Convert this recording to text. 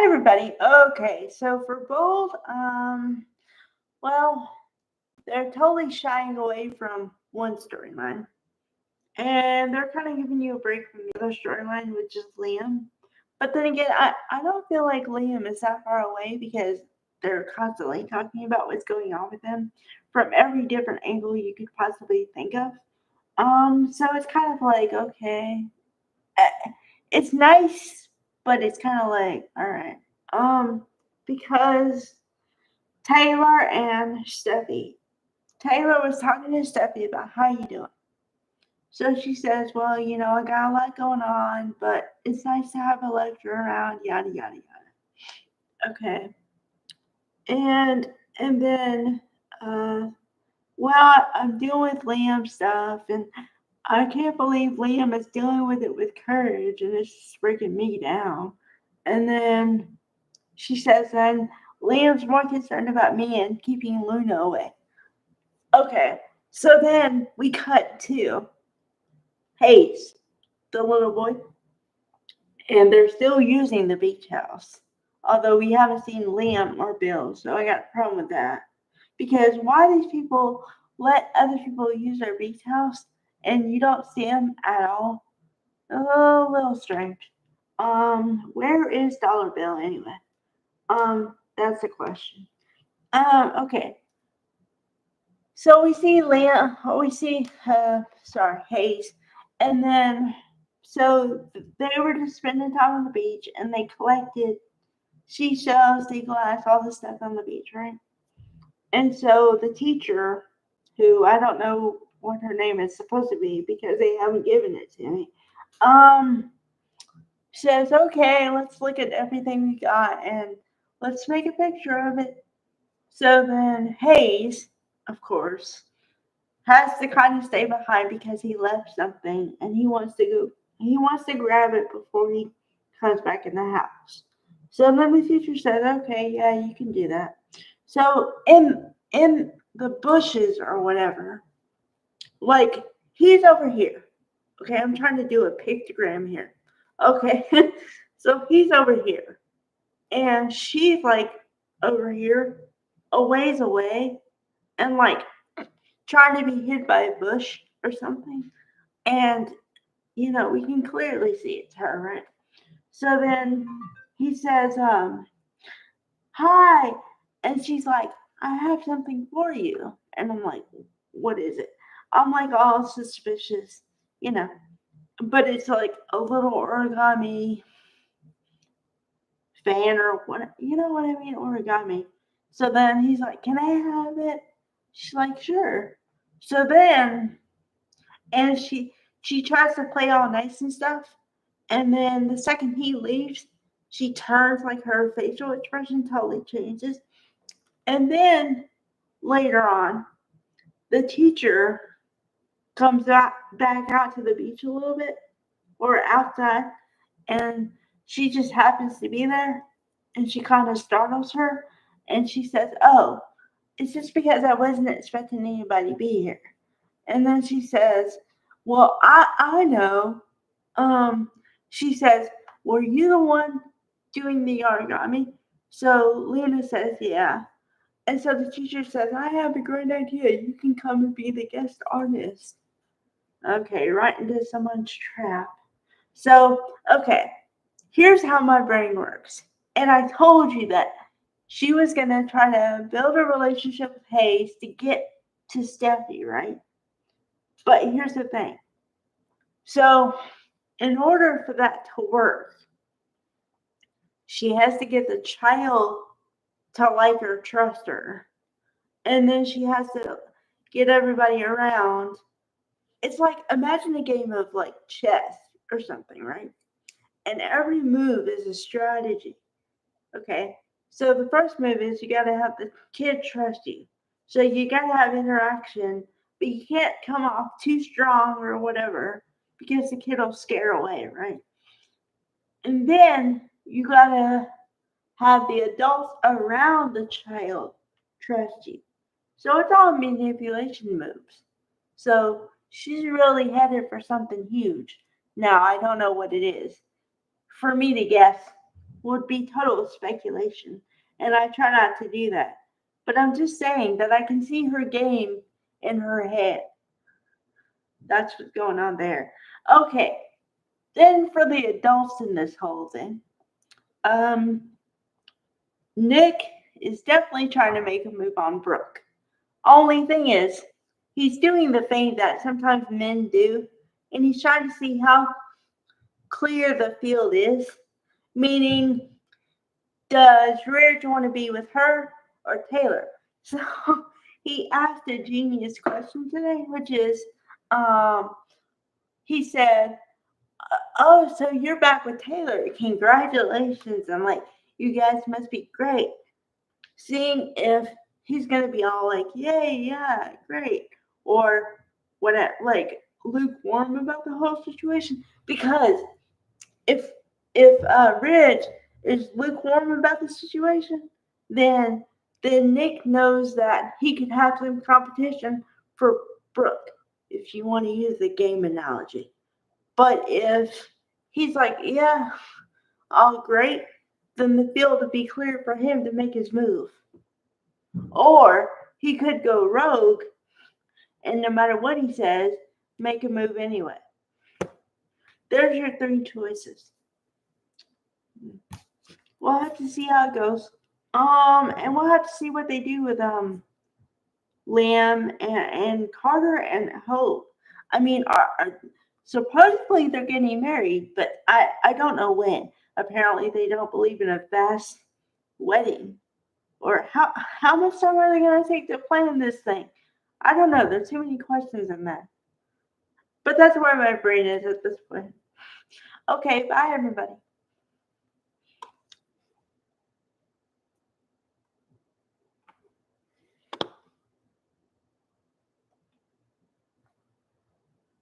Hi everybody. Okay, so for bold, well, they're totally shying away from one storyline, and they're kind of giving you a break from the other storyline, which is Liam. But then again, I don't feel like Liam is that far away because they're constantly talking about what's going on with him from every different angle you could possibly think of. So it's kind of like okay, eh, it's nice, but it's kind of like all right. Um, because Taylor and Steffi. Taylor was talking to Steffi about how you doing. So she says, "Well, I got a lot going on, but it's nice to have a lecture around, yada yada yada." Okay, and then, uh, well, I'm dealing with Liam stuff, and I can't believe Liam is dealing with it with courage, and it's just breaking me down. And then she says, then Liam's more concerned about me and keeping Luna away. Okay, so then we cut to Hayes, the little boy, and they're still using the beach house. Although we haven't seen Liam or Bill, so I got a problem with that. Because why these people let other people use their beach house and you don't see them at all? A little strange. Where is Dollar Bill anyway? That's the question. Okay. So we see Hayes, and then so they were just spending time on the beach, and they collected seashells, sea glass, all this stuff on the beach, right? And so the teacher, who I don't know what her name is supposed to be because they haven't given it to me, um, says, "Okay, let's look at everything we got and let's make a picture of it." So then Hayes, of course, has to kind of stay behind because he left something and he wants to grab it before he comes back in the house. So then the teacher said, okay, yeah, you can do that. So in the bushes or whatever, like he's over here. Okay, I'm trying to do a pictogram here. Okay. So he's over here and she's like over here a ways away and like trying to be hid by a bush or something. And, we can clearly see it's her, right? So then he says, hi. And she's like, I have something for you. And I'm like, what is it? I'm like all suspicious, you know. But it's like a little origami fan or what, you know what I mean? Origami. So then he's like, can I have it? She's like, sure. So then and she tries to play all nice and stuff. And then the second he leaves, she turns like her facial expression totally changes. And then later on, the teacher comes back out to the beach a little bit or outside, and she just happens to be there, and she kind of startles her, and she says, "Oh, it's just because I wasn't expecting anybody to be here." And then she says, "Well, I know." Um, she says, "Were you the one doing the origami?" So Luna says, "Yeah." And so the teacher says, "I have a great idea. You can come and be the guest artist." Okay, right into someone's trap. So, okay, here's how my brain works. And I told you that she was going to try to build a relationship with Hayes to get to Steffi, right? But here's the thing. So, in order for that to work, she has to get the child to like her, trust her. And then she has to get everybody around. It's like imagine a game of like chess or something, right? And every move is a strategy. Okay. So the first move is you got to have the kid trust you. So you got to have interaction, but you can't come off too strong or whatever because the kid will scare away, right? And then you got to have the adults around the child trust you. So it's all manipulation moves. So she's really headed for something huge. Now, I don't know what it is. For me to guess, would be total speculation. And I try not to do that. But I'm just saying that I can see her game in her head. That's what's going on there. Okay. Then for the adults in this whole thing, um, Nick is definitely trying to make a move on Brooke. Only thing is, he's doing the thing that sometimes men do, and he's trying to see how clear the field is. Meaning, does Ridge want to be with her or Taylor? So he asked a genius question today, which is, he said, "Oh, so you're back with Taylor? Congratulations!" I'm like, "You guys must be great." Seeing if he's gonna be all like, "Yay, yeah, great," or whatever, like lukewarm about the whole situation. Because if Ridge is lukewarm about the situation, then Nick knows that he could have some competition for Brooke, if you want to use the game analogy. But if he's like, yeah, all great, then the field would be clear for him to make his move. Or he could go rogue and no matter what he says, make a move anyway. There's your three choices. We'll have to see how it goes. And we'll have to see what they do with Liam and Carter and Hope. I mean, supposedly they're getting married, but I don't know when. Apparently they don't believe in a fast wedding. Or how much time are they going to take to plan this thing? I don't know. There's too many questions in that. But that's where my brain is at this point. Okay, bye everybody.